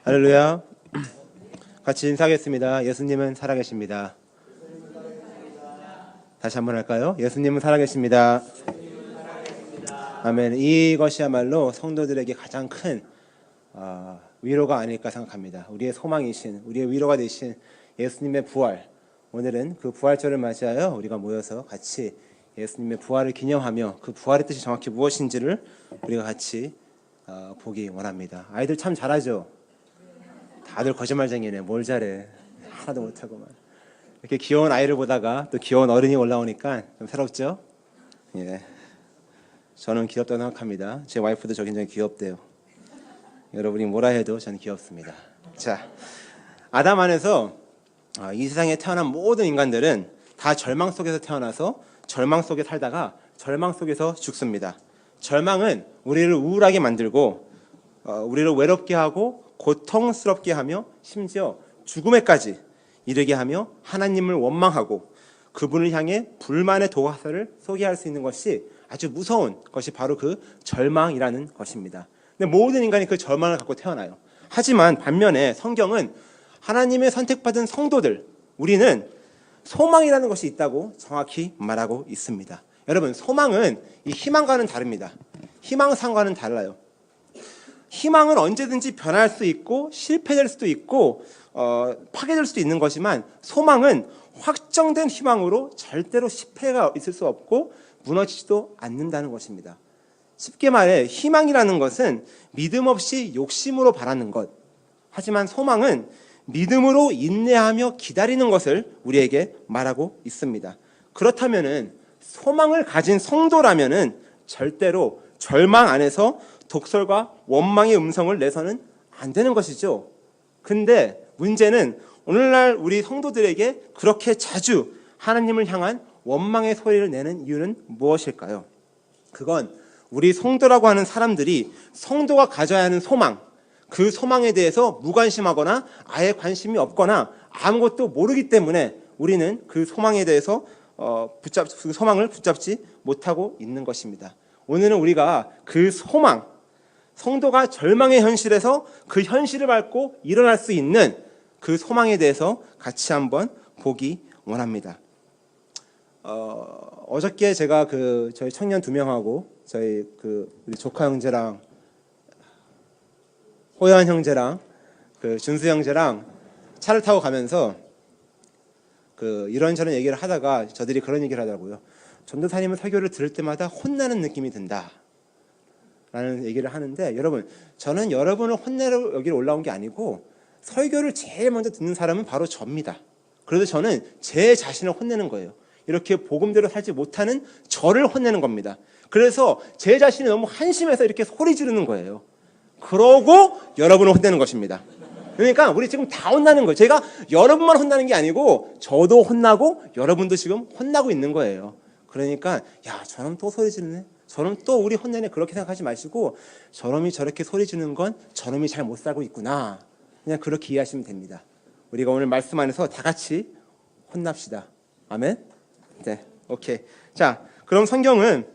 할렐루야. 같이 인사하겠습니다. 예수님은 살아계십니다. 다시 한번 할까요? 예수님은 살아계십니다. 아멘. 이것이야말로 성도들에게 가장 큰 위로가 아닐까 생각합니다. 우리의 소망이신, 우리의 위로가 되신 예수님의 부활. 오늘은 그 부활절을 맞이하여 우리가 모여서 같이 예수님의 부활을 기념하며 그 부활의 뜻이 정확히 무엇인지를 우리가 같이 보기 원합니다. 아이들 참 잘하죠? 다들 거짓말쟁이네. 뭘 잘해. 하나도 못하고만. 이렇게 귀여운 아이를 보다가 또 귀여운 어른이 올라오니까 좀 새롭죠? 예. 저는 귀엽다고 생각합니다. 제 와이프도 저 굉장히 귀엽대요. 여러분이 뭐라 해도 저는 귀엽습니다. 자, 아담 안에서 이 세상에 태어난 모든 인간들은 다 절망 속에서 태어나서 절망 속에 살다가 절망 속에서 죽습니다. 절망은 우리를 우울하게 만들고 우리를 외롭게 하고 고통스럽게 하며 심지어 죽음에까지 이르게 하며 하나님을 원망하고 그분을 향해 불만의 도화살을 쏘게 할 수 있는 것이 아주 무서운 것이 바로 그 절망이라는 것입니다. 근데 모든 인간이 그 절망을 갖고 태어나요. 하지만 반면에 성경은 하나님의 선택받은 성도들, 우리는 소망이라는 것이 있다고 정확히 말하고 있습니다. 여러분, 소망은 이 희망과는 다릅니다. 희망상과는 달라요. 희망은 언제든지 변할 수 있고 실패될 수도 있고 파괴될 수도 있는 것이지만 소망은 확정된 희망으로 절대로 실패가 있을 수 없고 무너지지도 않는다는 것입니다. 쉽게 말해 희망이라는 것은 믿음 없이 욕심으로 바라는 것, 하지만 소망은 믿음으로 인내하며 기다리는 것을 우리에게 말하고 있습니다. 그렇다면은 소망을 가진 성도라면은 절대로 절망 안에서 독설과 원망의 음성을 내서는 안 되는 것이죠. 근데 문제는 오늘날 우리 성도들에게 그렇게 자주 하나님을 향한 원망의 소리를 내는 이유는 무엇일까요? 그건 우리 성도라고 하는 사람들이 성도가 가져야 하는 소망, 그 소망에 대해서 무관심하거나 아예 관심이 없거나 아무것도 모르기 때문에 우리는 그 소망에 대해서 그 소망을 붙잡지 못하고 있는 것입니다. 오늘은 우리가 그 소망, 성도가 절망의 현실에서 그 현실을 밟고 일어날 수 있는 그 소망에 대해서 같이 한번 보기 원합니다. 어저께 제가 저희 청년 2명하고 저희 우리 조카 형제랑 호연 형제랑 준수 형제랑 차를 타고 가면서 이런저런 얘기를 하다가 저들이 그런 얘기를 하더라고요. 전도사님은 설교를 들을 때마다 혼나는 느낌이 든다 라는 얘기를 하는데, 여러분, 저는 여러분을 혼내러 여기로 올라온 게 아니고 설교를 제일 먼저 듣는 사람은 바로 저입니다. 그래서 저는 제 자신을 혼내는 거예요. 이렇게 복음대로 살지 못하는 저를 혼내는 겁니다. 그래서 제 자신이 너무 한심해서 이렇게 소리 지르는 거예요. 그러고 여러분을 혼내는 것입니다. 그러니까 우리 지금 다 혼나는 거예요. 제가 여러분만 혼나는 게 아니고 저도 혼나고 여러분도 지금 혼나고 있는 거예요. 그러니까 야, 저놈 또 소리 지르네, 저놈 또 우리 혼내네, 그렇게 생각하지 마시고 저놈이 저렇게 소리 지르는 건 저놈이 잘 못 살고 있구나, 그냥 그렇게 이해하시면 됩니다. 우리가 오늘 말씀 안에서 다 같이 혼납시다. 아멘? 네, 오케이. 자, 그럼 성경은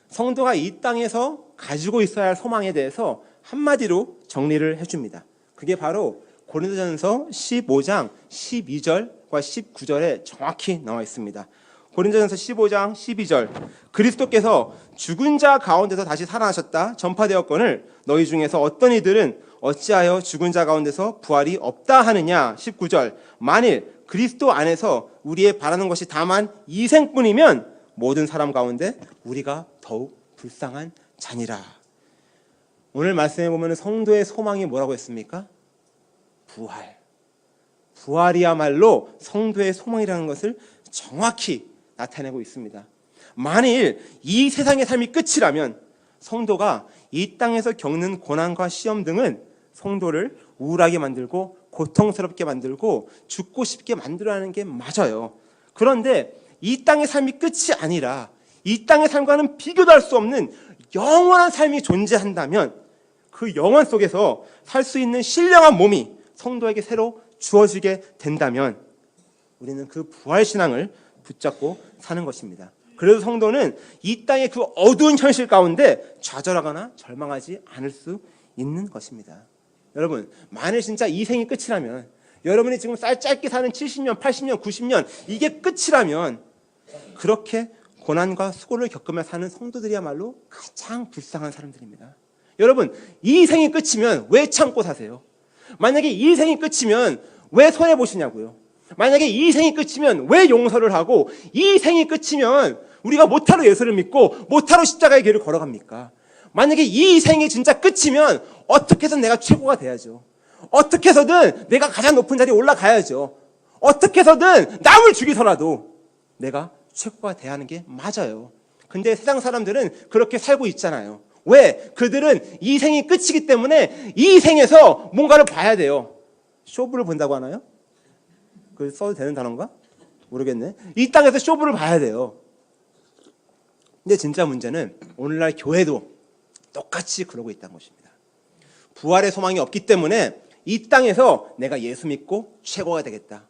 성도가 이 땅에서 가지고 있어야 할 소망에 대해서 한마디로 정리를 해줍니다. 그게 바로 고린도전서 15장 12절과 19절에 정확히 나와 있습니다. 고린도전서 15장 12절, 그리스도께서 죽은 자 가운데서 다시 살아나셨다 전파되었거늘 너희 중에서 어떤 이들은 어찌하여 죽은 자 가운데서 부활이 없다 하느냐. 19절, 만일 그리스도 안에서 우리의 바라는 것이 다만 이 생뿐이면 모든 사람 가운데 우리가 더욱 불쌍한 자니라. 오늘 말씀해 보면 성도의 소망이 뭐라고 했습니까? 부활. 부활이야말로 성도의 소망이라는 것을 정확히 나타내고 있습니다. 만일 이 세상의 삶이 끝이라면 성도가 이 땅에서 겪는 고난과 시험 등은 성도를 우울하게 만들고 고통스럽게 만들고 죽고 싶게 만들어내는 게 맞아요. 그런데 이 땅의 삶이 끝이 아니라 이 땅의 삶과는 비교도 할 수 없는 영원한 삶이 존재한다면 그 영원 속에서 살 수 있는 신령한 몸이 성도에게 새로 주어지게 된다면 우리는 그 부활신앙을 붙잡고 사는 것입니다. 그래서 성도는 이 땅의 그 어두운 현실 가운데 좌절하거나 절망하지 않을 수 있는 것입니다. 여러분, 만일 진짜 이 생이 끝이라면, 여러분이 지금 짧게 사는 70년, 80년, 90년 이게 끝이라면 그렇게 고난과 수고를 겪으며 사는 성도들이야말로 가장 불쌍한 사람들입니다. 여러분, 이 생이 끝이면 왜 참고 사세요? 만약에 이 생이 끝이면 왜 손해보시냐고요? 만약에 이 생이 끝이면 왜 용서를 하고, 이 생이 끝이면 우리가 못하러 예수를 믿고 못하러 십자가의 길을 걸어갑니까? 만약에 이 생이 진짜 끝이면 어떻게 해서든 내가 최고가 돼야죠. 어떻게 해서든 내가 가장 높은 자리에 올라가야죠. 어떻게 해서든 남을 죽이더라도 내가 최고가 돼야 하는 게 맞아요. 근데 세상 사람들은 그렇게 살고 있잖아요. 왜? 그들은 이 생이 끝이기 때문에 이 생에서 뭔가를 봐야 돼요. 쇼부를 본다고 하나요? 그 써도 되는 단어인가? 모르겠네. 이 땅에서 쇼부를 봐야 돼요. 근데 진짜 문제는 오늘날 교회도 똑같이 그러고 있다는 것입니다. 부활의 소망이 없기 때문에 이 땅에서 내가 예수 믿고 최고가 되겠다.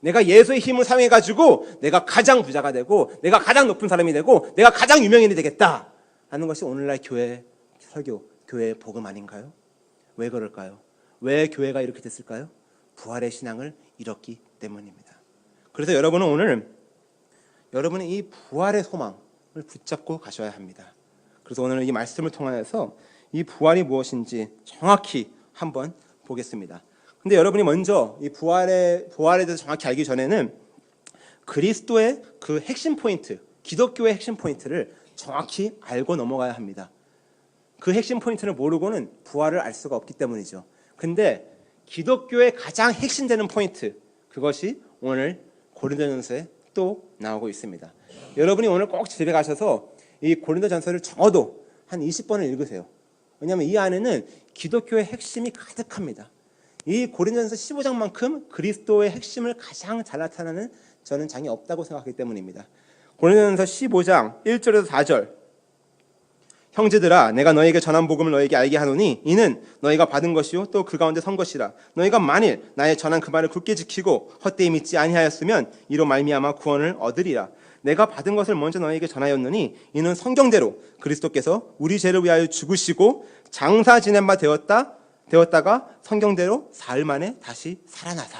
내가 예수의 힘을 사용해가지고 내가 가장 부자가 되고 내가 가장 높은 사람이 되고 내가 가장 유명인이 되겠다 하는 것이 오늘날 교회 설교, 교회의 복음 아닌가요? 왜 그럴까요? 왜 교회가 이렇게 됐을까요? 부활의 신앙을 잃었기 때문입니다. 그래서 여러분은 오늘 여러분의 이 부활의 소망을 붙잡고 가셔야 합니다. 그래서 오늘 이 말씀을 통하여서 이 부활이 무엇인지 정확히 한번 보겠습니다. 근데 여러분이 먼저 이 부활에 대해서 정확히 알기 전에는 그리스도의 그 핵심 포인트, 기독교의 핵심 포인트를 정확히 알고 넘어가야 합니다. 그 핵심 포인트를 모르고는 부활을 알 수가 없기 때문이죠. 근데 기독교의 가장 핵심되는 포인트, 그것이 오늘 고린도전서에 또 나오고 있습니다. 여러분이 오늘 꼭 집에 가셔서 이 고린도전서를 적어도 한 20번을 읽으세요. 왜냐하면 이 안에는 기독교의 핵심이 가득합니다. 이 고린도전서 15장만큼 그리스도의 핵심을 가장 잘 나타내는 저는 장이 없다고 생각하기 때문입니다. 고린도전서 15장 1절에서 4절. 형제들아, 내가 너희에게 전한 복음을 너희에게 알게 하노니 이는 너희가 받은 것이요 또 그 가운데 선 것이라. 너희가 만일 나의 전한 그 말을 굳게 지키고 헛되이 믿지 아니하였으면 이로 말미암아 구원을 얻으리라. 내가 받은 것을 먼저 너희에게 전하였느니 이는 성경대로 그리스도께서 우리 죄를 위하여 죽으시고 장사 지낸 바 되었다가 성경대로 사흘 만에 다시 살아나사.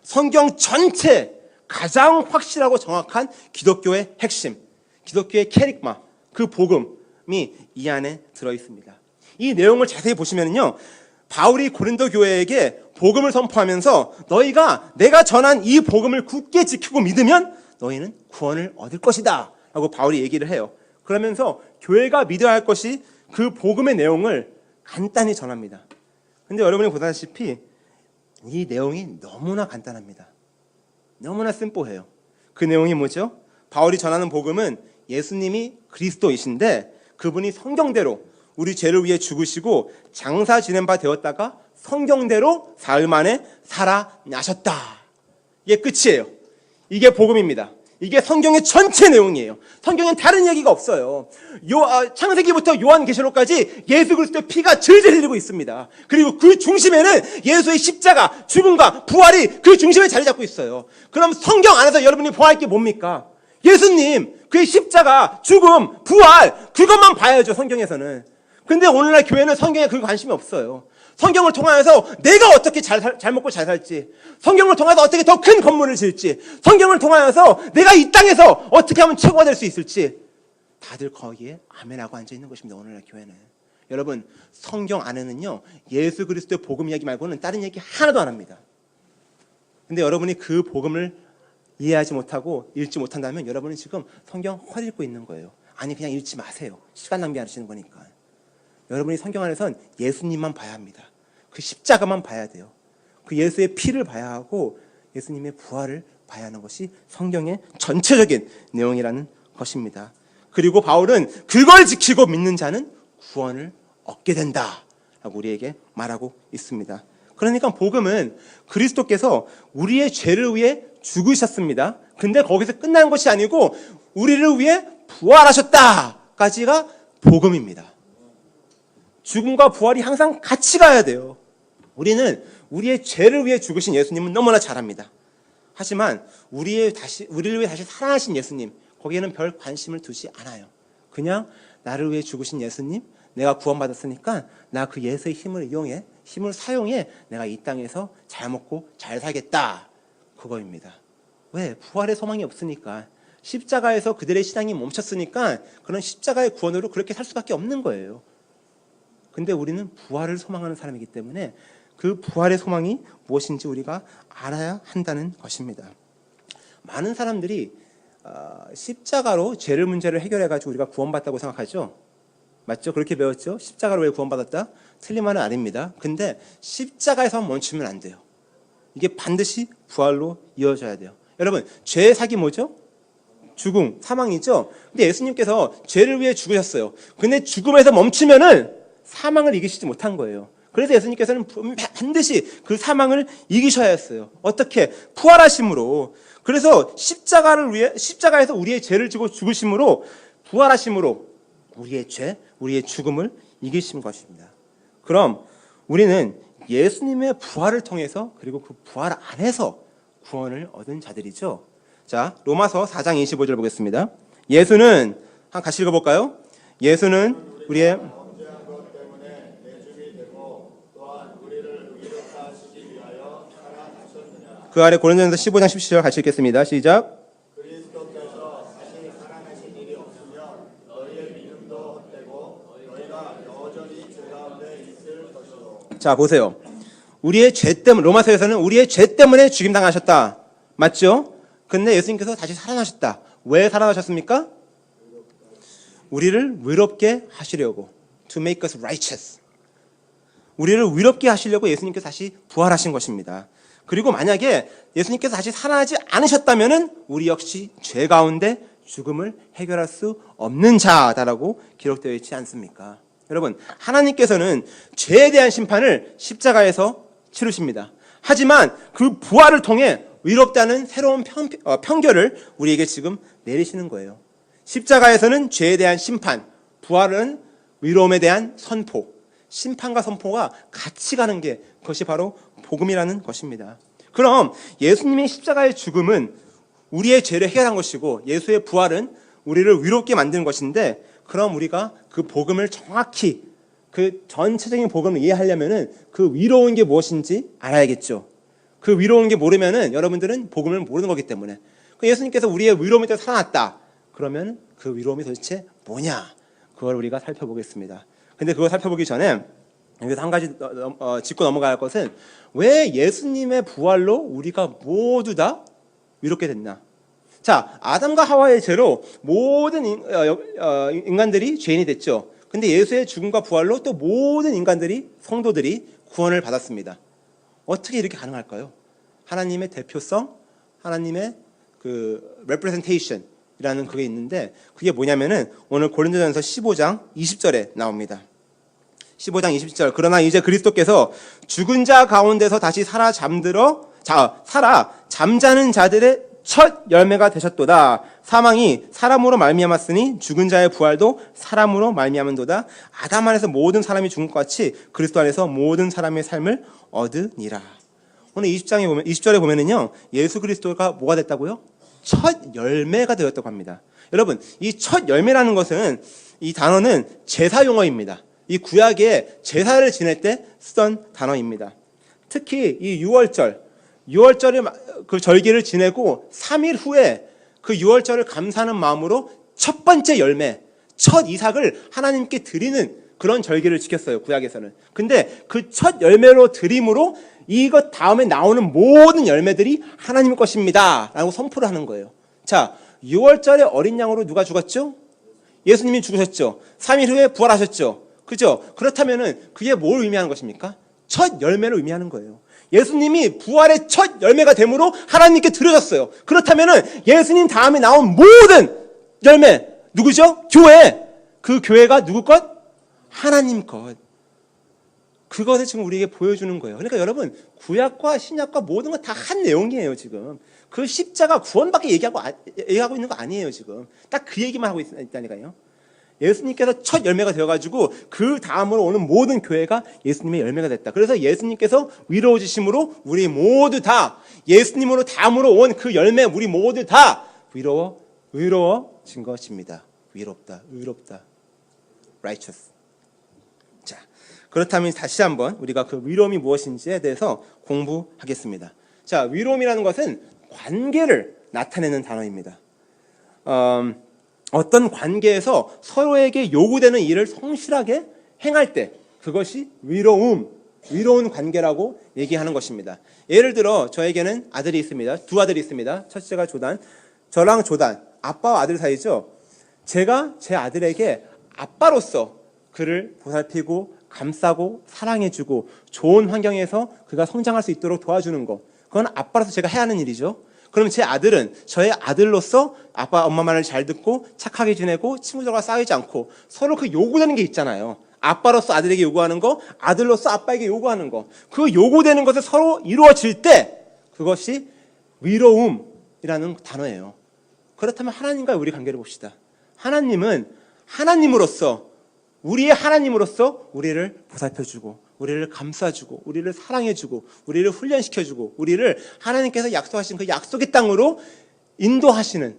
성경 전체 가장 확실하고 정확한 기독교의 핵심, 기독교의 캐릭마, 그 복음이 이 안에 들어있습니다. 이 내용을 자세히 보시면요, 바울이 고린도 교회에게 복음을 선포하면서 너희가 내가 전한 이 복음을 굳게 지키고 믿으면 너희는 구원을 얻을 것이다 라고 바울이 얘기를 해요. 그러면서 교회가 믿어야 할 것이 그 복음의 내용을 간단히 전합니다. 근데 여러분이 보다시피 이 내용이 너무나 간단합니다. 너무나 심플해요. 그 내용이 뭐죠? 바울이 전하는 복음은 예수님이 그리스도이신데 그분이 성경대로 우리 죄를 위해 죽으시고 장사 지낸 바 되었다가 성경대로 사흘 만에 살아나셨다. 이게 끝이에요. 이게 복음입니다. 이게 성경의 전체 내용이에요. 성경엔 다른 얘기가 없어요. 창세기부터 요한계시록까지 예수 그리스도의 피가 질질 흘리고 있습니다. 그리고 그 중심에는 예수의 십자가, 죽음과 부활이 그 중심에 자리 잡고 있어요. 그럼 성경 안에서 여러분이 보아할 게 뭡니까? 예수님, 그의 십자가, 죽음, 부활, 그것만 봐야죠, 성경에서는. 근데 오늘날 교회는 성경에 그 관심이 없어요. 성경을 통하여서 내가 어떻게 잘 먹고 잘 살지, 성경을 통해서 어떻게 더 큰 건물을 지을지, 성경을 통하여서 내가 이 땅에서 어떻게 하면 최고가 될 수 있을지, 다들 거기에 아멘하고 앉아있는 것입니다. 오늘날 교회는. 여러분, 성경 안에는요 예수 그리스도의 복음 이야기 말고는 다른 얘기 하나도 안 합니다. 근데 여러분이 그 복음을 이해하지 못하고 읽지 못한다면 여러분은 지금 성경 헛읽고 있는 거예요. 아니, 그냥 읽지 마세요. 시간 낭비하시는 거니까. 여러분이 성경 안에선 예수님만 봐야 합니다. 그 십자가만 봐야 돼요. 그 예수의 피를 봐야 하고 예수님의 부활을 봐야 하는 것이 성경의 전체적인 내용이라는 것입니다. 그리고 바울은 그걸 지키고 믿는 자는 구원을 얻게 된다라고 우리에게 말하고 있습니다. 그러니까 복음은 그리스도께서 우리의 죄를 위해 죽으셨습니다. 근데 거기서 끝난 것이 아니고 우리를 위해 부활하셨다까지가 복음입니다. 죽음과 부활이 항상 같이 가야 돼요. 우리는 우리의 죄를 위해 죽으신 예수님은 너무나 잘 압니다. 하지만 우리를 위해 다시 살아나신 예수님, 거기에는 별 관심을 두지 않아요. 그냥 나를 위해 죽으신 예수님, 내가 구원받았으니까 나 그 예수의 힘을 이용해 힘을 사용해 내가 이 땅에서 잘 먹고 잘 살겠다. 그거입니다. 왜? 부활의 소망이 없으니까. 십자가에서 그들의 신앙이 멈췄으니까 그런 십자가의 구원으로 그렇게 살 수밖에 없는 거예요. 근데 우리는 부활을 소망하는 사람이기 때문에 그 부활의 소망이 무엇인지 우리가 알아야 한다는 것입니다. 많은 사람들이 십자가로 죄를 문제를 해결해가지고 우리가 구원받다고 생각하죠. 맞죠? 그렇게 배웠죠? 십자가로 왜 구원받았다? 틀린 말은 아닙니다. 근데 십자가에서 멈추면 안 돼요. 이게 반드시 부활로 이어져야 돼요. 여러분, 죄의 삭이 뭐죠? 죽음, 사망이죠? 근데 예수님께서 죄를 위해 죽으셨어요. 근데 죽음에서 멈추면은 사망을 이기시지 못한 거예요. 그래서 예수님께서는 반드시 그 사망을 이기셔야 했어요. 어떻게? 부활하심으로. 그래서 십자가에서 우리의 죄를 지고 죽으심으로, 부활하심으로 우리의 죄, 우리의 죽음을 이기신 것입니다. 그럼 우리는 예수님의 부활을 통해서, 그리고 그 부활 안에서 구원을 얻은 자들이죠. 자, 로마서 4장 25절 보겠습니다. 예수는, 같이 읽어볼까요? 예수는 우리의 그 아래 고린도전서 15장 17절 같이 읽겠습니다. 시작. 그리스도께서 다시 살아나신 일이 없으면 너희의 믿음도 헛되고 너희가 여전히 죄 가운데 있을 것이요. 자, 보세요. 우리의 죄 때문에, 로마서에서는 우리의 죄 때문에 죽임당하셨다. 맞죠? 근데 예수님께서 다시 살아나셨다. 왜 살아나셨습니까? 우리를 의롭게 하시려고. To make us righteous. 우리를 의롭게 하시려고 예수님께서 다시 부활하신 것입니다. 그리고 만약에 예수님께서 다시 살아나지 않으셨다면은 우리 역시 죄 가운데 죽음을 해결할 수 없는 자다라고 기록되어 있지 않습니까? 여러분, 하나님께서는 죄에 대한 심판을 십자가에서 치르십니다. 하지만 그 부활을 통해 의롭다는 새로운 편결을 우리에게 지금 내리시는 거예요. 십자가에서는 죄에 대한 심판, 부활은 의로움에 대한 선포, 심판과 선포가 같이 가는 게 그것이 바로 복음이라는 것입니다. 그럼 예수님의 십자가의 죽음은 우리의 죄를 해결한 것이고 예수의 부활은 우리를 위롭게 만드는 것인데, 그럼 우리가 그 복음을 정확히, 그 전체적인 복음을 이해하려면은 그 위로운 게 무엇인지 알아야겠죠. 그 위로운 게 모르면은 여러분들은 복음을 모르는 거기 때문에. 예수님께서 우리의 위로움이 되어 살아났다. 그러면 그 위로움이 도대체 뭐냐? 그걸 우리가 살펴보겠습니다. 근데 그걸 살펴보기 전에 여기서 한 가지 짚고 넘어가야 할 것은, 왜 예수님의 부활로 우리가 모두 다 위롭게 됐나? 자, 아담과 하와의 죄로 모든 인간들이 죄인이 됐죠. 근데 예수의 죽음과 부활로 또 모든 인간들이, 성도들이 구원을 받았습니다. 어떻게 이렇게 가능할까요? 하나님의 대표성, 하나님의 그 representation이라는 그게 있는데, 그게 뭐냐면은 오늘 고린도전서 15장 20절에 나옵니다. 15장 20절. 그러나 이제 그리스도께서 죽은 자 가운데서 다시 살아 잠자는 자들의 첫 열매가 되셨도다. 사망이 사람으로 말미암았으니 죽은 자의 부활도 사람으로 말미암은도다. 아담 안에서 모든 사람이 죽은 것 같이 그리스도 안에서 모든 사람의 삶을 얻으니라. 오늘 20절에 보면은요, 예수 그리스도가 뭐가 됐다고요? 첫 열매가 되었다고 합니다. 여러분, 이 첫 열매라는 것은, 이 단어는 제사 용어입니다. 이 구약에 제사를 지낼 때 쓰던 단어입니다. 특히 이 6월절에 그 절기를 지내고 3일 후에 그 6월절을 감사하는 마음으로 첫 번째 열매, 첫 이삭을 하나님께 드리는 그런 절기를 지켰어요, 구약에서는. 근데 그 첫 열매로 드림으로 이것 다음에 나오는 모든 열매들이 하나님 것입니다 라고 선포를 하는 거예요. 자, 6월절에 어린 양으로 누가 죽었죠? 예수님이 죽으셨죠. 3일 후에 부활하셨죠. 그죠? 그렇다면은 그게 뭘 의미하는 것입니까? 첫 열매를 의미하는 거예요. 예수님이 부활의 첫 열매가 됨으로 하나님께 드려졌어요. 그렇다면은 예수님 다음에 나온 모든 열매, 누구죠? 교회. 그 교회가 누구 것? 하나님 것. 그것을 지금 우리에게 보여주는 거예요. 그러니까 여러분, 구약과 신약과 모든 건 다 한 내용이에요, 지금. 그 십자가 구원밖에 얘기하고 있는 거 아니에요, 지금. 딱 그 얘기만 하고 있다니까요. 예수님께서 첫 열매가 되어가지고 그 다음으로 오는 모든 교회가 예수님의 열매가 됐다. 그래서 예수님께서 위로우시심으로 우리 모두 다, 예수님으로 다음으로 온 그 열매 우리 모두 다 의로워진 것입니다. 의롭다. righteous. 자, 그렇다면 다시 한번 우리가 그 위로움이 무엇인지에 대해서 공부하겠습니다. 자, 위로움이라는 것은 관계를 나타내는 단어입니다. 어떤 관계에서 서로에게 요구되는 일을 성실하게 행할 때 그것이 위로운 관계라고 얘기하는 것입니다. 예를 들어 저에게는 아들이 있습니다. 두 아들이 있습니다. 첫째가 조단, 저랑 조단, 아빠와 아들 사이죠. 제가 제 아들에게 아빠로서 그를 보살피고 감싸고 사랑해주고 좋은 환경에서 그가 성장할 수 있도록 도와주는 것, 그건 아빠로서 제가 해야 하는 일이죠. 그럼 제 아들은 저의 아들로서 아빠 엄마 말을 잘 듣고 착하게 지내고 친구들과 싸우지 않고 서로 그 요구되는 게 있잖아요. 아빠로서 아들에게 요구하는 거, 아들로서 아빠에게 요구하는 거, 그 요구되는 것을 서로 이루어질 때 그것이 위로움이라는 단어예요. 그렇다면 하나님과의 우리 관계를 봅시다. 하나님은 하나님으로서, 우리의 하나님으로서 우리를 보살펴주고 우리를 감싸주고 우리를 사랑해주고 우리를 훈련시켜주고 우리를 하나님께서 약속하신 그 약속의 땅으로 인도하시는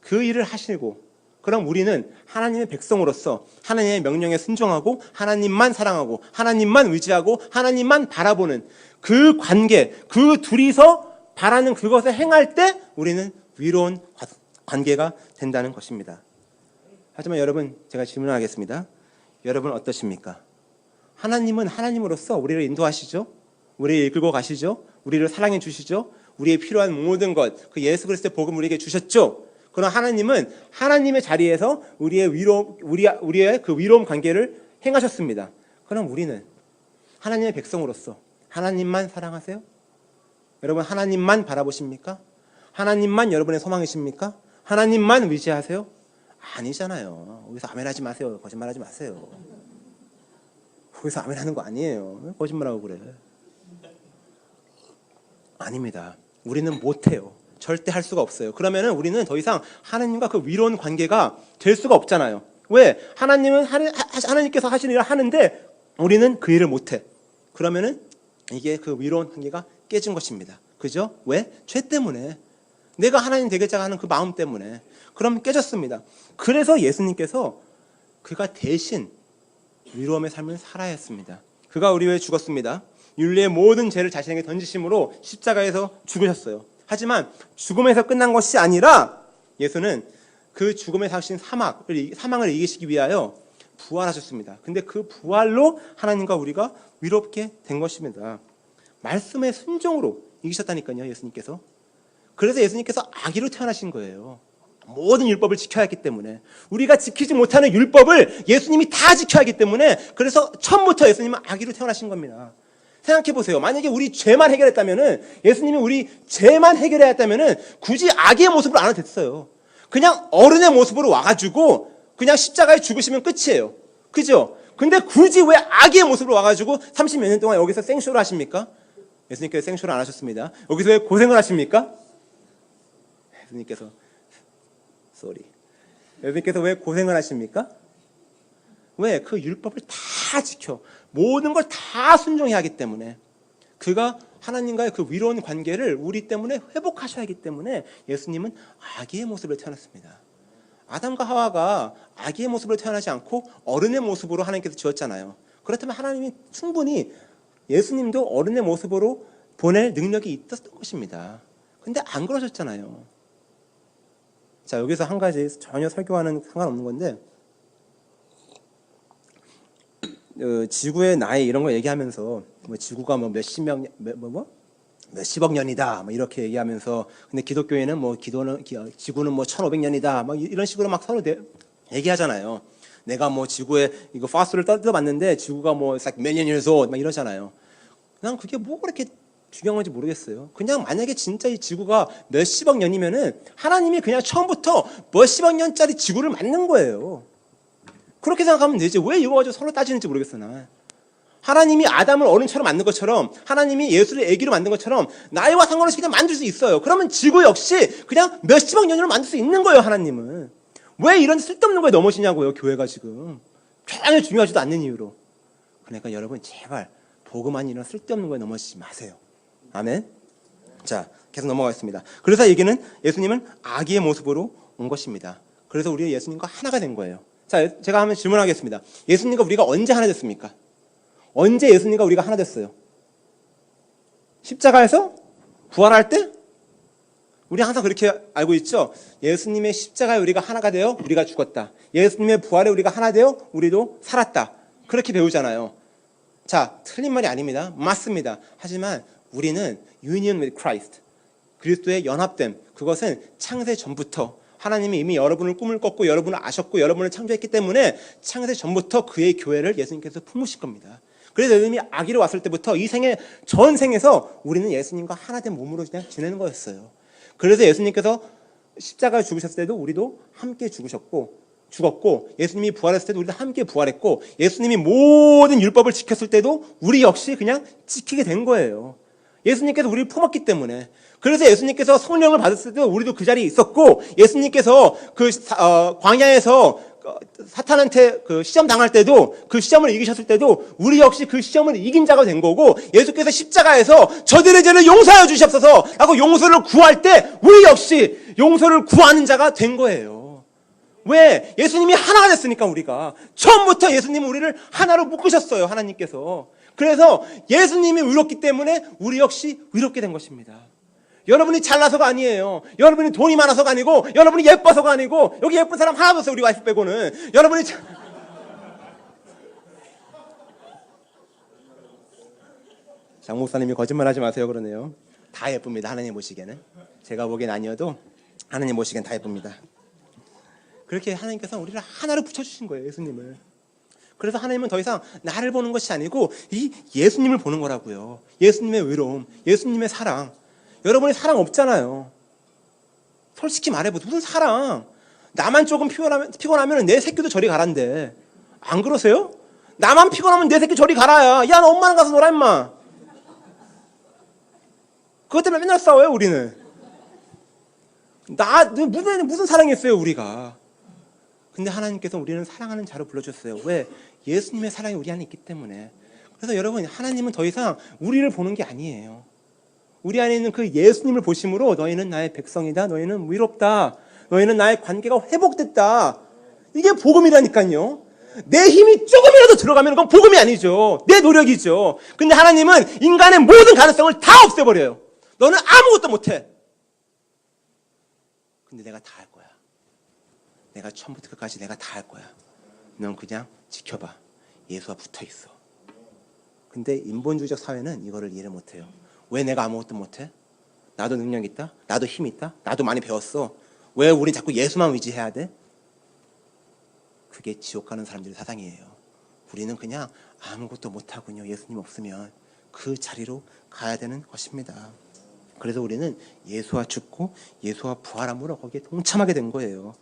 그 일을 하시고, 그럼 우리는 하나님의 백성으로서 하나님의 명령에 순종하고 하나님만 사랑하고 하나님만 의지하고 하나님만 바라보는 그 관계, 그 둘이서 바라는 그것을 행할 때 우리는 위로운 관계가 된다는 것입니다. 하지만 여러분, 제가 질문을 하겠습니다. 여러분 어떠십니까? 하나님은 하나님으로서 우리를 인도하시죠. 우리를 이끌고 가시죠. 우리를 사랑해 주시죠. 우리의 필요한 모든 것, 그 예수 그리스도의 복음 우리에게 주셨죠. 그러나 하나님은 하나님의 자리에서 우리의 그 위로움 관계를 행하셨습니다. 그럼 우리는 하나님의 백성으로서 하나님만 사랑하세요? 여러분 하나님만 바라보십니까? 하나님만 여러분의 소망이십니까? 하나님만 의지하세요? 아니잖아요. 거기서 아멘하지 마세요. 거짓말하지 마세요. 거기서 아멘하는 거 아니에요. 거짓말하고 그래. 아닙니다. 우리는 못해요. 절대 할 수가 없어요. 그러면은 우리는 더 이상 하나님과 그 위로운 관계가 될 수가 없잖아요. 왜? 하나님은 하나님께서 하시는 일을 하는데 우리는 그 일을 못해. 그러면은 이게 그 위로운 관계가 깨진 것입니다. 그죠? 왜? 죄 때문에. 내가 하나님 되겠자 하는 그 마음 때문에. 그럼 깨졌습니다. 그래서 예수님께서 그가 대신 위로움의 삶을 살아야 했습니다. 그가 우리 위해 죽었습니다. 윤리의 모든 죄를 자신에게 던지심으로 십자가에서 죽으셨어요. 하지만 죽음에서 끝난 것이 아니라 예수는 그 죽음에 사신 사망을 이기시기 위하여 부활하셨습니다. 근데 그 부활로 하나님과 우리가 위롭게 된 것입니다. 말씀의 순종으로 이기셨다니까요, 예수님께서. 그래서 예수님께서 아기로 태어나신 거예요. 모든 율법을 지켜야 했기 때문에. 우리가 지키지 못하는 율법을 예수님이 다 지켜야 하기 때문에, 그래서 처음부터 예수님은 아기로 태어나신 겁니다. 생각해 보세요. 만약에 우리 죄만 해결했다면은, 예수님이 우리 죄만 해결해야 했다면은 굳이 아기의 모습으로 안 해도 됐어요. 그냥 어른의 모습으로 와가지고 그냥 십자가에 죽으시면 끝이에요. 그죠? 근데 굳이 왜 아기의 모습으로 와가지고 30몇 년 동안 여기서 생쇼를 하십니까? 예수님께서 생쇼를 안 하셨습니다. 여기서 왜 고생을 하십니까? 예수님께서 왜 고생을 하십니까? 왜? 그 율법을 다 지켜 모든 걸 다 순종해야 하기 때문에, 그가 하나님과의 그 위로운 관계를 우리 때문에 회복하셔야 하기 때문에 예수님은 아기의 모습으로 태어났습니다. 아담과 하와가 아기의 모습으로 태어나지 않고 어른의 모습으로 하나님께서 지었잖아요. 그렇다면 하나님이 충분히 예수님도 어른의 모습으로 보낼 능력이 있었던 것입니다. 근데 안 그러셨잖아요. 자, 여기서 한 가지 전혀 설교와는 상관없는 건데, 지구의 나이 이런 거 얘기하면서 뭐 지구가 뭐 몇십억 년이다 뭐 이렇게 얘기하면서, 근데 기독교에는 뭐 지구는 뭐 1500년이다 막 이런 식으로 막 서로 얘기하잖아요. 내가 뭐 지구에 이거 파스를 뜯어봤는데 지구가 뭐 몇 년이라서 막 이러잖아요. 난 그게 뭐 그렇게 중요한 건지 모르겠어요. 그냥 만약에 진짜 이 지구가 몇십억 년이면은 하나님이 그냥 처음부터 몇십억 년짜리 지구를 만든 거예요. 그렇게 생각하면 되지. 왜 이거 가지고 서로 따지는지 모르겠어, 나. 하나님이 아담을 어른처럼 만든 것처럼, 하나님이 예수를 아기로 만든 것처럼 나이와 상관없이 그냥 만들 수 있어요. 그러면 지구 역시 그냥 몇십억 년으로 만들 수 있는 거예요, 하나님은. 왜 이런 쓸데없는 거에 넘어지냐고요, 교회가 지금. 전혀 중요하지도 않는 이유로. 그러니까 여러분 제발 복음 아닌 이런 쓸데없는 거에 넘어지지 마세요. 아멘. 자, 계속 넘어가겠습니다. 그래서 얘기는 예수님은 아기의 모습으로 온 것입니다. 그래서 우리 예수님과 하나가 된 거예요. 자, 제가 한번 질문하겠습니다. 예수님과 우리가 언제 하나 됐습니까? 언제 예수님과 우리가 하나 됐어요? 십자가에서 부활할 때? 우리 항상 그렇게 알고 있죠? 예수님의 십자가에 우리가 하나가 되어 우리가 죽었다. 예수님의 부활에 우리가 하나 되어 우리도 살았다. 그렇게 배우잖아요. 자, 틀린 말이 아닙니다. 맞습니다. 하지만 우리는 union with Christ, 그리스도의 연합됨, 그것은 창세 전부터 하나님이 이미 여러분을 꿈을 꿨고 여러분을 아셨고 여러분을 창조했기 때문에 창세 전부터 그의 교회를 예수님께서 품으실 겁니다. 그래서 예수님이 아기로 왔을 때부터 이 생애 전 생에서 우리는 예수님과 하나 된 몸으로 그냥 지내는 거였어요. 그래서 예수님께서 십자가에 죽으셨을 때도 우리도 함께 죽었고 예수님이 부활했을 때도 우리도 함께 부활했고 예수님이 모든 율법을 지켰을 때도 우리 역시 그냥 지키게 된 거예요. 예수님께서 우리를 품었기 때문에. 그래서 예수님께서 성령을 받았을 때도 우리도 그 자리에 있었고 예수님께서 광야에서 사탄한테 시험 당할 때도 그 시험을 이기셨을 때도 우리 역시 그 시험을 이긴 자가 된 거고 예수께서 십자가에서 저들의 죄를 용서하여 주시옵소서 라고 용서를 구할 때 우리 역시 용서를 구하는 자가 된 거예요. 왜? 예수님이 하나가 됐으니까. 우리가 처음부터 예수님은 우리를 하나로 묶으셨어요. 하나님께서. 그래서 예수님이 위롭기 때문에 우리 역시 위롭게 된 것입니다. 여러분이 잘나서가 아니에요. 여러분이 돈이 많아서가 아니고 여러분이 예뻐서가 아니고 여기 예쁜 사람 하나도 없어요. 우리 와이프 빼고는. 여러분이 장 목사님이 거짓말하지 마세요 그러네요. 다 예쁩니다. 하나님 보시기에는. 제가 보기엔 아니어도 하나님 보시기엔 다 예쁩니다. 그렇게 하나님께서 우리를 하나로 붙여주신 거예요. 예수님을. 그래서 하나님은 더 이상 나를 보는 것이 아니고 이 예수님을 보는 거라고요. 예수님의 외로움, 예수님의 사랑. 여러분이 사랑 없잖아요. 솔직히 말해보세요. 무슨 사랑? 나만 조금 피곤하면 내 새끼도 저리 가란데. 안 그러세요? 나만 피곤하면 내 새끼 저리 가라야. 야, 너 엄마랑 가서 놀아 임마. 그것 때문에 맨날 싸워요 우리는. 무슨 사랑이 있어요 우리가. 근데 하나님께서 우리는 사랑하는 자로 불러줬어요. 왜? 예수님의 사랑이 우리 안에 있기 때문에. 그래서 여러분, 하나님은 더 이상 우리를 보는 게 아니에요. 우리 안에 있는 그 예수님을 보심으로 너희는 나의 백성이다. 너희는 위롭다. 너희는 나의 관계가 회복됐다. 이게 복음이라니까요. 내 힘이 조금이라도 들어가면 그건 복음이 아니죠. 내 노력이죠. 근데 하나님은 인간의 모든 가능성을 다 없애버려요. 너는 아무것도 못해. 근데 내가 다 할 거야. 내가 처음부터 끝까지 내가 다 할 거야. 넌 그냥 지켜봐. 예수와 붙어있어. 근데 인본주의적 사회는 이거를 이해를 못해요. 왜 내가 아무것도 못해? 나도 능력 있다? 나도 힘 있다? 나도 많이 배웠어. 왜 우린 자꾸 예수만 의지해야 돼? 그게 지옥 가는 사람들의 사상이에요. 우리는 그냥 아무것도 못하군요. 예수님 없으면. 그 자리로 가야 되는 것입니다. 그래서 우리는 예수와 죽고 예수와 부활함으로 거기에 동참하게 된 거예요.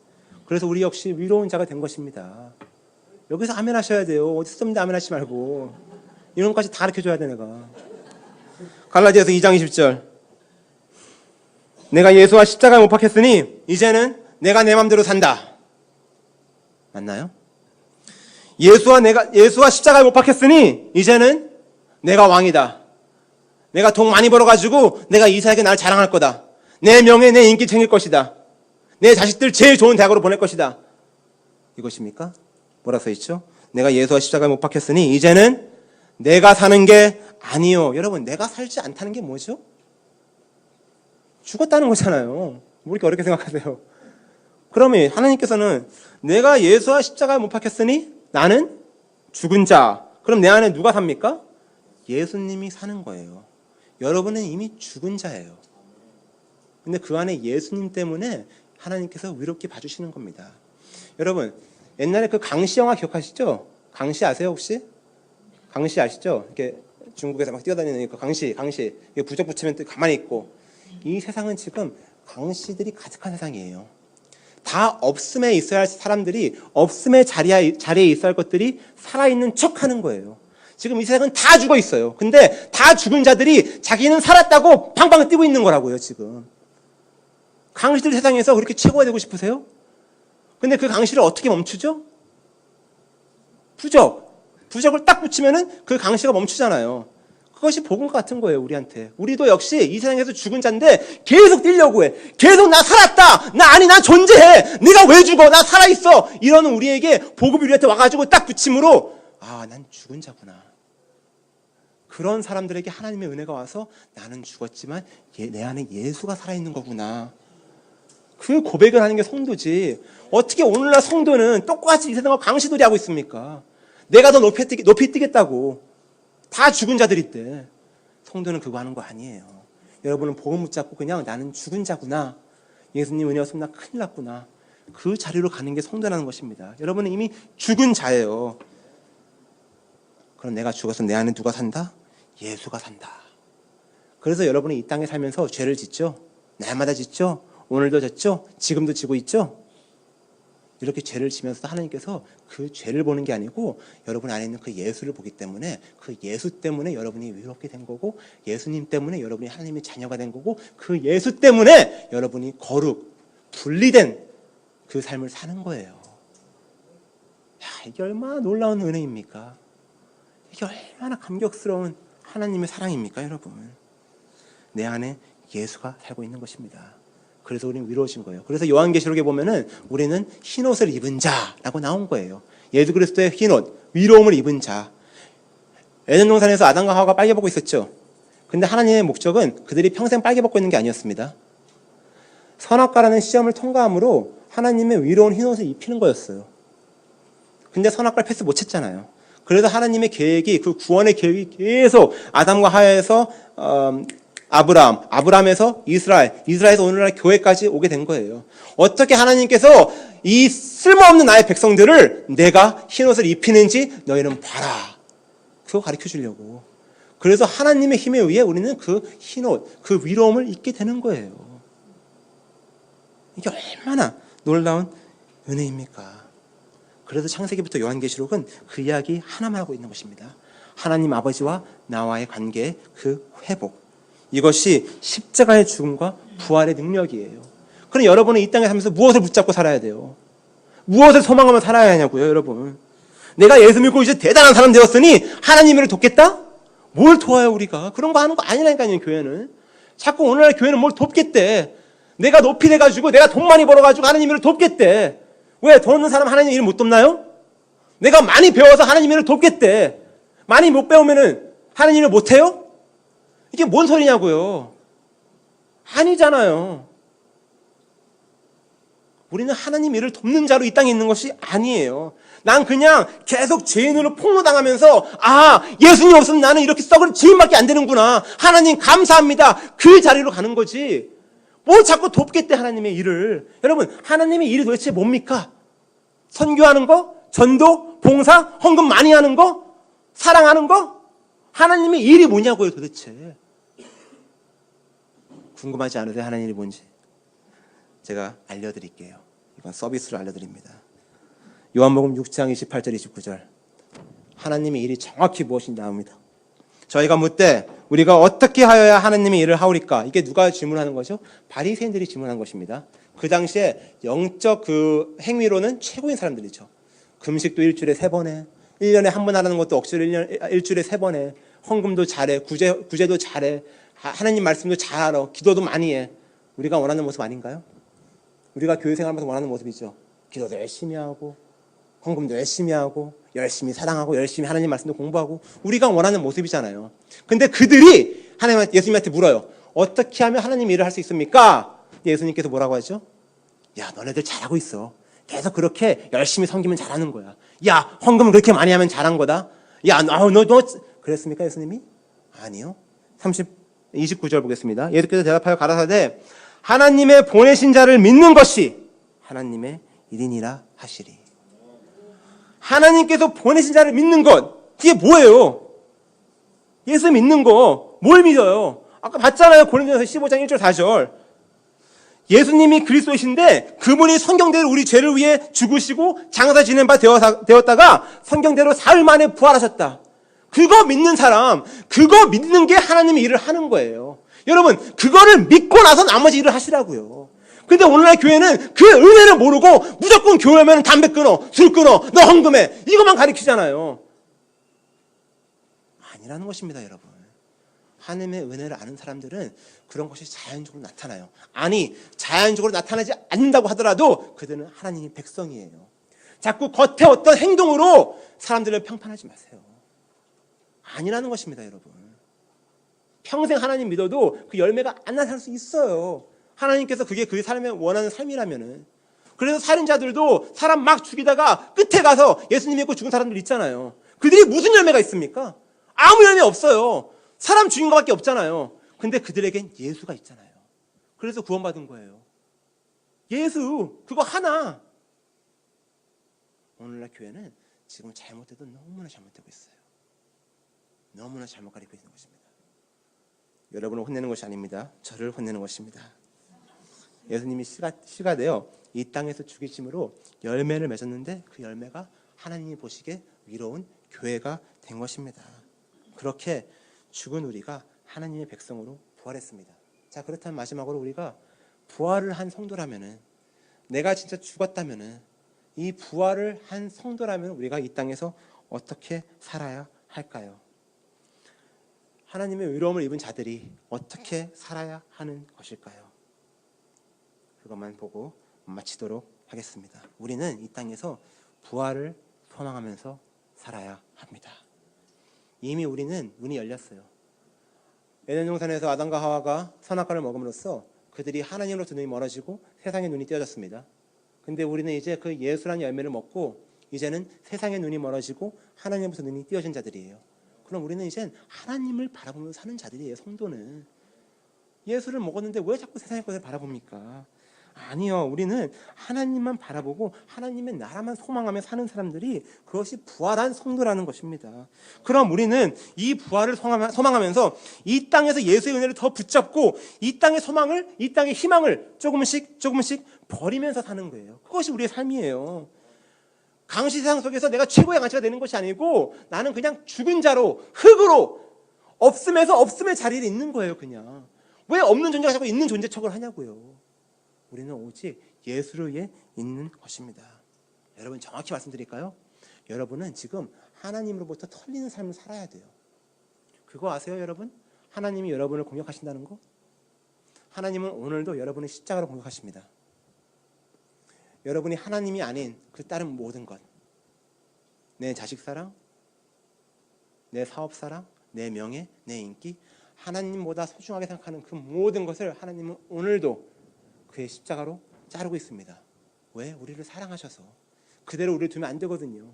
그래서 우리 역시 위로운 자가 된 것입니다. 여기서 아멘 하셔야 돼요. 어디 쓰는데 아멘 하시지 말고. 이런 것까지 다 가르쳐줘야 돼 내가. 갈라디아서 2장 20절. 내가 예수와 십자가에 못 박혔으니 이제는 내가 내 맘대로 산다. 맞나요? 예수와 십자가에 못 박혔으니 이제는 내가 왕이다. 내가 돈 많이 벌어가지고 내가 이사에게 날 자랑할 거다. 내 명예, 내 인기 챙길 것이다. 내 자식들 제일 좋은 대학으로 보낼 것이다. 이것입니까? 뭐라 써있죠? 내가 예수와 십자가에 못 박혔으니 이제는 내가 사는 게 아니요. 여러분, 내가 살지 않다는 게 뭐죠? 죽었다는 거잖아요. 뭐 이렇게 어렵게 생각하세요? 그러면 하나님께서는 내가 예수와 십자가에 못 박혔으니 나는 죽은 자. 그럼 내 안에 누가 삽니까? 예수님이 사는 거예요. 여러분은 이미 죽은 자예요. 근데 그 안에 예수님 때문에 하나님께서 위롭게 봐주시는 겁니다. 여러분, 옛날에 그 강시 영화 기억하시죠? 강시 아세요 혹시? 강시 아시죠? 이렇게 중국에서 막 뛰어다니는 그 강시. 이게 부적 붙이면 또 가만히 있고. 이 세상은 지금 강시들이 가득한 세상이에요. 다 없음에 있어야 할 사람들이 없음의 자리에 있어야 할 것들이 살아있는 척하는 거예요. 지금 이 세상은 다 죽어 있어요. 근데 다 죽은 자들이 자기는 살았다고 팡팡 뛰고 있는 거라고요. 지금 강시들 세상에서 그렇게 최고가 되고 싶으세요? 근데 그 강시를 어떻게 멈추죠? 부적을 딱 붙이면은 그 강시가 멈추잖아요. 그것이 복음과 같은 거예요. 우리한테. 우리도 역시 이 세상에서 죽은 자인데 계속 뛰려고 해. 계속 나 살았다. 나 존재해. 네가 왜 죽어? 나 살아있어. 이러는 우리에게 복음이 우리한테 와가지고 딱 붙임으로 아, 난 죽은 자구나. 그런 사람들에게 하나님의 은혜가 와서 나는 죽었지만 내 안에 예수가 살아있는 거구나. 그 고백을 하는 게 성도지. 어떻게 오늘날 성도는 똑같이 이 세상과 강시돌이 하고 있습니까? 내가 더 높이 뛰겠다고. 다 죽은 자들일 때. 성도는 그거 하는 거 아니에요. 여러분은 복음 붙잡고 그냥 나는 죽은 자구나. 예수님 은혜 없으면 나 큰일 났구나. 그 자리로 가는 게 성도라는 것입니다. 여러분은 이미 죽은 자예요. 그럼 내가 죽어서 내 안에 누가 산다? 예수가 산다. 그래서 여러분이 이 땅에 살면서 죄를 짓죠? 날마다 짓죠? 오늘도 졌죠? 지금도 지고 있죠? 이렇게 죄를 지면서 하나님께서 그 죄를 보는 게 아니고 여러분 안에 있는 그 예수를 보기 때문에 그 예수 때문에 여러분이 위롭게 된 거고 예수님 때문에 여러분이 하나님의 자녀가 된 거고 그 예수 때문에 여러분이 거룩, 분리된 그 삶을 사는 거예요. 야, 이게 얼마나 놀라운 은혜입니까? 이게 얼마나 감격스러운 하나님의 사랑입니까, 여러분? 내 안에 예수가 살고 있는 것입니다. 그래서 우리는 위로우신 거예요. 그래서 요한계시록에 보면은 우리는 흰옷을 입은 자라고 나온 거예요. 예수 그리스도의 흰옷, 위로움을 입은 자. 에덴 동산에서 아담과 하와가 빨개 벗고 있었죠. 근데 하나님의 목적은 그들이 평생 빨개 벗고 있는 게 아니었습니다. 선악과라는 시험을 통과함으로 하나님의 위로운 흰옷을 입히는 거였어요. 근데 선악과를 패스 못 쳤잖아요. 그래서 하나님의 계획이, 그 구원의 계획이 계속 아담과 하와에서 아브라함에서 이스라엘에서 오늘날 교회까지 오게 된 거예요. 어떻게 하나님께서 이 쓸모없는 나의 백성들을 내가 흰옷을 입히는지 너희는 봐라. 그거 가르쳐 주려고. 그래서 하나님의 힘에 의해 우리는 그 흰옷, 그 위로움을 입게 되는 거예요. 이게 얼마나 놀라운 은혜입니까? 그래서 창세기부터 요한계시록은 그 이야기 하나만 하고 있는 것입니다. 하나님 아버지와 나와의 관계의 그 회복. 이것이 십자가의 죽음과 부활의 능력이에요. 그럼 여러분은 이 땅에 살면서 무엇을 붙잡고 살아야 돼요? 무엇을 소망하며 살아야 하냐고요, 여러분. 내가 예수 믿고 이제 대단한 사람 되었으니 하나님을 돕겠다? 뭘 도와요, 우리가? 그런 거 하는 거 아니라니까요, 교회는. 자꾸 오늘날 교회는 뭘 돕겠대. 내가 높이 돼가지고 내가 돈 많이 벌어가지고 하나님 일을 돕겠대. 왜? 돈 없는 사람 하나님 일을 못 돕나요? 내가 많이 배워서 하나님 일을 돕겠대. 많이 못 배우면은 하나님 일을 못 해요? 이게 뭔 소리냐고요. 아니잖아요. 우리는 하나님 일을 돕는 자로 이 땅에 있는 것이 아니에요. 난 그냥 계속 죄인으로 폭로당하면서 예수님 없으면 나는 이렇게 썩을 죄인밖에 안 되는구나. 하나님 감사합니다. 그 자리로 가는 거지. 뭘 자꾸 돕겠대, 하나님의 일을. 여러분, 하나님의 일이 도대체 뭡니까? 선교하는 거? 전도? 봉사? 헌금 많이 하는 거? 사랑하는 거? 하나님의 일이 뭐냐고요, 도대체. 궁금하지 않으세요? 하나님이 뭔지. 제가 알려드릴게요. 이건 서비스로 알려드립니다. 요한복음 6장 28절 29절. 하나님의 일이 정확히 무엇인지 나옵니다. 저희가 묻되 우리가 어떻게 하여야 하나님의 일을 하오리까? 이게 누가 질문하는 거죠? 바리새인들이 질문한 것입니다. 그 당시에 영적 그 행위로는 최고인 사람들이죠. 금식도 일주일에 3번 해. 1년에 한 번 하라는 것도 억지로 일주일에 3번 해. 헌금도 잘해. 구제도 잘해. 하나님 말씀도 잘 알아. 기도도 많이 해. 우리가 원하는 모습 아닌가요? 우리가 교회 생활하면서 원하는 모습이죠. 기도도 열심히 하고 헌금도 열심히 하고 열심히 사랑하고 열심히 하나님 말씀도 공부하고 우리가 원하는 모습이잖아요. 근데 그들이 예수님한테 물어요. 어떻게 하면 하나님 일을 할 수 있습니까? 예수님께서 뭐라고 하죠? 야, 너네들 잘하고 있어. 계속 그렇게 열심히 섬기면 잘하는 거야. 야, 헌금을 그렇게 많이 하면 잘한 거다. 야, 너 그랬습니까, 예수님이? 아니요. 29절 보겠습니다. 예수께서 대답하여 가라사대 하나님의 보내신 자를 믿는 것이 하나님의 일이니라 하시리. 하나님께서 보내신 자를 믿는 것, 그게 뭐예요? 예수 믿는 거, 뭘 믿어요? 아까 봤잖아요. 고린도전서 15장 1절 4절. 예수님이 그리스도이신데 그분이 성경대로 우리 죄를 위해 죽으시고 장사 지낸 바 되었다가 성경대로 사흘 만에 부활하셨다. 그거 믿는 사람, 그거 믿는 게 하나님의 일을 하는 거예요. 여러분, 그거를 믿고 나서 나머지 일을 하시라고요. 근데 오늘날 교회는 그 은혜를 모르고 무조건 교회 오면 담배 끊어, 술 끊어, 너 헌금해. 이것만 가르치잖아요. 아니라는 것입니다, 여러분. 하나님의 은혜를 아는 사람들은 그런 것이 자연적으로 나타나요. 아니, 자연적으로 나타나지 않는다고 하더라도 그들은 하나님의 백성이에요. 자꾸 겉에 어떤 행동으로 사람들을 평판하지 마세요. 아니라는 것입니다, 여러분. 평생 하나님 믿어도 그 열매가 안 나타날 수 있어요. 하나님께서 그게 그 삶에 원하는 삶이라면은. 그래서 살인자들도 사람 막 죽이다가 끝에 가서 예수님 믿고 죽은 사람들 있잖아요. 그들이 무슨 열매가 있습니까? 아무 열매 없어요. 사람 죽인 것밖에 없잖아요. 근데 그들에겐 예수가 있잖아요. 그래서 구원받은 거예요. 예수, 그거 하나. 오늘날 교회는 지금 잘못해도 너무나 잘못되고 있어요. 너무나 잘못 가리고 있는 것입니다. 여러분을 혼내는 것이 아닙니다. 저를 혼내는 것입니다. 예수님이 씨가 되어 이 땅에서 죽이심으로 열매를 맺었는데 그 열매가 하나님이 보시기에 위로운 교회가 된 것입니다. 그렇게 죽은 우리가 하나님의 백성으로 부활했습니다. 자, 그렇다면 마지막으로 우리가 부활을 한 성도라면은, 내가 진짜 죽었다면은, 이 부활을 한 성도라면 우리가 이 땅에서 어떻게 살아야 할까요? 하나님의 의로움을 입은 자들이 어떻게 살아야 하는 것일까요? 그것만 보고 마치도록 하겠습니다. 우리는 이 땅에서 부활을 소망하면서 살아야 합니다. 이미 우리는 문이 열렸어요. 에덴 동산에서 아담과 하와가 선악과를 먹음으로써 그들이 하나님으로부터 눈이 멀어지고 세상의 눈이 띄어졌습니다. 근데 우리는 이제 그 예수라는 열매를 먹고 이제는 세상의 눈이 멀어지고 하나님으로부터 눈이 띄어진 자들이에요. 그럼 우리는 이젠 하나님을 바라보면서 사는 자들이에요. 성도는. 예수를 먹었는데 왜 자꾸 세상의 것을 바라봅니까? 아니요. 우리는 하나님만 바라보고 하나님의 나라만 소망하며 사는 사람들이, 그것이 부활한 성도라는 것입니다. 그럼 우리는 이 부활을 소망하면서 이 땅에서 예수의 은혜를 더 붙잡고 이 땅의 소망을, 이 땅의 희망을 조금씩 버리면서 사는 거예요. 그것이 우리의 삶이에요. 강시 세상 속에서 내가 최고의 강시가 되는 것이 아니고 나는 그냥 죽은 자로, 흙으로, 없음에서 없음의 자리에 있는 거예요. 그냥. 왜 없는 존재가 자꾸 있는 존재 척을 하냐고요. 우리는 오직 예수를 위해 있는 것입니다. 여러분, 정확히 말씀드릴까요? 여러분은 지금 하나님으로부터 털리는 삶을 살아야 돼요. 그거 아세요, 여러분? 하나님이 여러분을 공격하신다는 거? 하나님은 오늘도 여러분을 십자가로 공격하십니다. 여러분이 하나님이 아닌 그 다른 모든 것, 내 자식 사랑, 내 사업 사랑, 내 명예, 내 인기, 하나님보다 소중하게 생각하는 그 모든 것을 하나님은 오늘도 그의 십자가로 자르고 있습니다. 왜? 우리를 사랑하셔서. 그대로 우리를 두면 안 되거든요.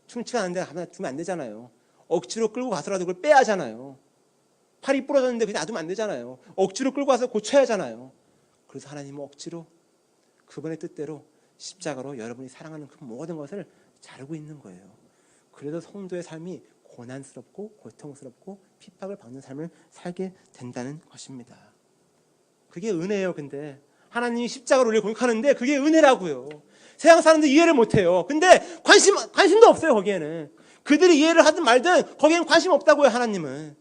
충치가 나는데 두면 안 되잖아요. 억지로 끌고 가서라도 그걸 빼야 하잖아요. 팔이 부러졌는데 그냥 놔두면 안 되잖아요. 억지로 끌고 가서 고쳐야 하잖아요. 그래서 하나님은 억지로 그분의 뜻대로 십자가로 여러분이 사랑하는 그 모든 것을 자르고 있는 거예요. 그래서 성도의 삶이 고난스럽고 고통스럽고 핍박을 받는 삶을 살게 된다는 것입니다. 그게 은혜예요. 근데 하나님이 십자가로 우리를 공격하는데 그게 은혜라고요. 세상 사람들 이해를 못해요. 근데 관심도 없어요. 거기에는 그들이 이해를 하든 말든 거기에는 관심 없다고요. 하나님은.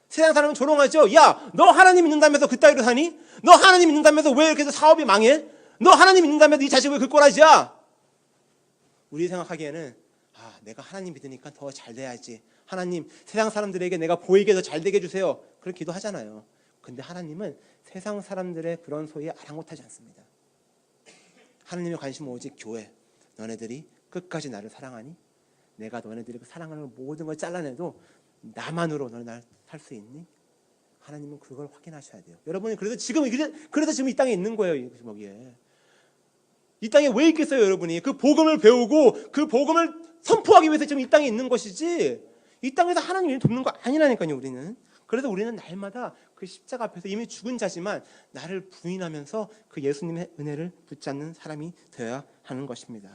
세상 사람은 조롱하죠. 야, 너 하나님 믿는다면서 그따위로 사니? 너 하나님 믿는다면서 왜 이렇게 해서 사업이 망해? 너 하나님 믿는다면서 네 자식 왜 그 꼬라지야? 우리 생각하기에는 내가 하나님 믿으니까 더 잘 돼야지. 하나님, 세상 사람들에게 내가 보이게 더 잘 되게 해주세요. 그렇게 기도하잖아요. 근데 하나님은 세상 사람들의 그런 소리에 아랑곳하지 않습니다. 하나님의 관심은 오직 교회. 너네들이 끝까지 나를 사랑하니? 내가 너네들이 그 사랑하는 모든 걸 잘라내도 나만으로 너네 날 살 수 있니? 하나님은 그걸 확인하셔야 돼요. 여러분이 그래서 지금 이 땅에 있는 거예요. 거기에. 이 땅에 왜 있겠어요, 여러분이? 그 복음을 배우고 그 복음을 선포하기 위해서 지금 이 땅에 있는 것이지, 이 땅에서 하나님 일 돕는 거 아니라니까요, 우리는. 그래서 우리는 날마다 그 십자가 앞에서 이미 죽은 자지만 나를 부인하면서 그 예수님의 은혜를 붙잡는 사람이 되어야 하는 것입니다.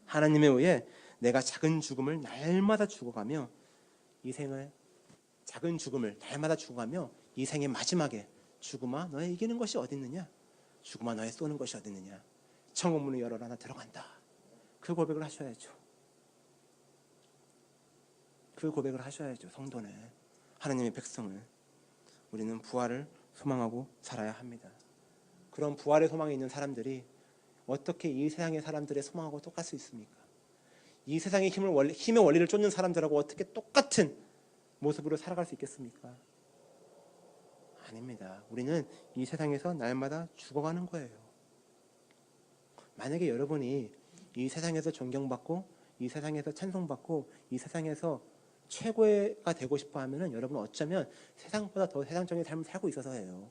하나님의 의해 내가 작은 죽음을 날마다 죽어가며 이 생을 작은 죽음을 날마다 죽어가며 이 생의 마지막에 죽음아 너의 이기는 것이 어디 있느냐? 죽음아 너의 쏘는 것이 어디 있느냐? 천국 문을 열어라 나 들어간다. 그 고백을 하셔야죠. 그 고백을 하셔야죠. 성도는, 하나님의 백성은. 우리는 부활을 소망하고 살아야 합니다. 그런 부활의 소망이 있는 사람들이 어떻게 이 세상의 사람들의 소망하고 똑같을 수 있습니까? 이 세상의 힘의 원리를 쫓는 사람들하고 어떻게 똑같은 모습으로 살아갈 수 있겠습니까? 아닙니다. 우리는 이 세상에서 날마다 죽어가는 거예요. 만약에 여러분이 이 세상에서 존경받고 이 세상에서 찬송받고 이 세상에서 최고가 되고 싶어 하면은 여러분 어쩌면 세상보다 더 세상적인 삶을 살고 있어서 해요.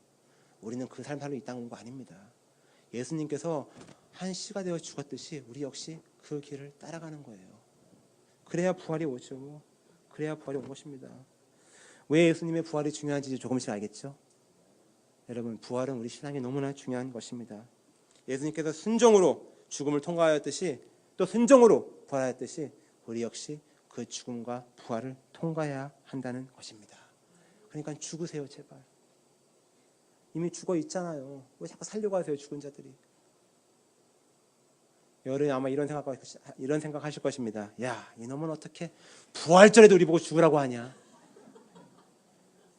우리는 그 삶 살고 이 땅 온 거 아닙니다. 예수님께서 한 씨가 되어 죽었듯이 우리 역시 그 길을 따라가는 거예요. 그래야 부활이 오죠. 그래야 부활이 온 것입니다. 왜 예수님의 부활이 중요한지 조금씩 알겠죠? 여러분, 부활은 우리 신앙에 너무나 중요한 것입니다. 예수님께서 순종으로 죽음을 통과하였듯이 또 순종으로 부활하였듯이 우리 역시 그 죽음과 부활을 통과해야 한다는 것입니다. 그러니까 죽으세요, 제발. 이미 죽어 있잖아요. 왜 자꾸 살려고 하세요, 죽은 자들이. 여러분 아마 이런 생각하실 것입니다. 야, 이놈은 어떻게 부활절에도 우리 보고 죽으라고 하냐?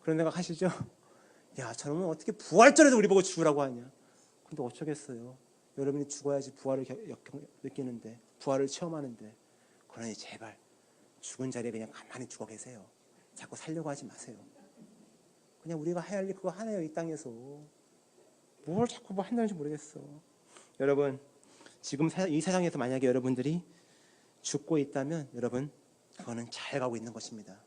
그런 생각 하시죠? 야, 저놈은 어떻게 부활절에도 우리 보고 죽으라고 하냐? 근데 어쩌겠어요. 여러분이 죽어야지 부활을 느끼는데, 부활을 체험하는데. 그러니 제발 죽은 자리에 그냥 가만히 죽어 계세요. 자꾸 살려고 하지 마세요. 그냥 우리가 해야 할 일 그거 하나요, 이 땅에서. 뭘 자꾸 뭐 한다는지 모르겠어. 여러분, 지금 이 세상에서 만약에 여러분들이 죽고 있다면 여러분, 그거는 잘 가고 있는 것입니다.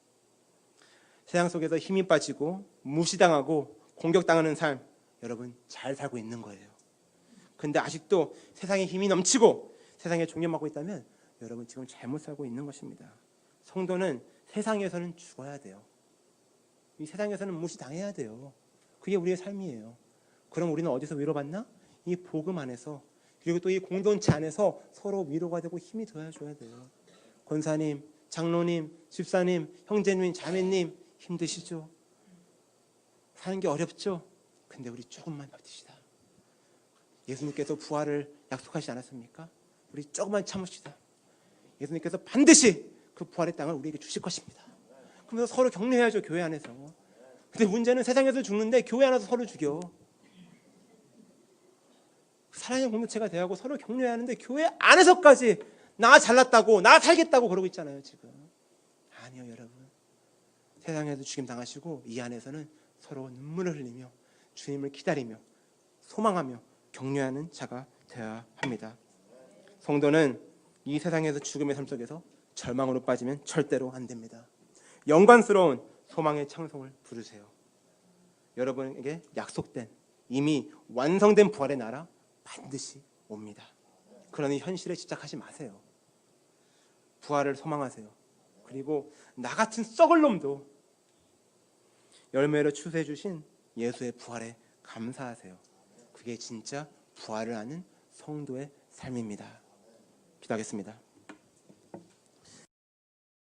세상 속에서 힘이 빠지고 무시당하고 공격당하는 삶, 여러분 잘 살고 있는 거예요. 근데 아직도 세상에 힘이 넘치고 세상에 종려받고 있다면 여러분 지금 잘못 살고 있는 것입니다. 성도는 세상에서는 죽어야 돼요. 이 세상에서는 무시당해야 돼요. 그게 우리의 삶이에요. 그럼 우리는 어디서 위로받나? 이 복음 안에서, 그리고 또 이 공동체 안에서 서로 위로가 되고 힘이 되어줘야 돼요. 권사님, 장로님, 집사님, 형제님, 자매님 힘드시죠? 사는 게 어렵죠? 근데 우리 조금만 버티시다. 예수님께서 부활을 약속하시지 않았습니까? 우리 조금만 참읍시다. 예수님께서 반드시 그 부활의 땅을 우리에게 주실 것입니다. 그러면서 서로 격려해야죠, 교회 안에서. 근데 문제는 세상에서 죽는데 교회 안에서 서로 죽여. 사랑의 공동체가 되고 서로 격려해야 하는데 교회 안에서까지 나 잘났다고, 나 살겠다고 그러고 있잖아요, 지금. 아니요, 여러분. 세상에서 죽임 당하시고 이 안에서는 서로 눈물을 흘리며 주님을 기다리며 소망하며 격려하는 자가 되어야 합니다. 성도는 이 세상에서 죽음의 삶 속에서 절망으로 빠지면 절대로 안 됩니다. 영광스러운 소망의 창송을 부르세요. 여러분에게 약속된, 이미 완성된 부활의 나라 반드시 옵니다. 그러니 현실에 집착하지 마세요. 부활을 소망하세요. 그리고 나 같은 썩을 놈도 열매로 추수해 주신 예수의 부활에 감사하세요. 그게 진짜 부활을 하는 성도의 삶입니다. 기도하겠습니다.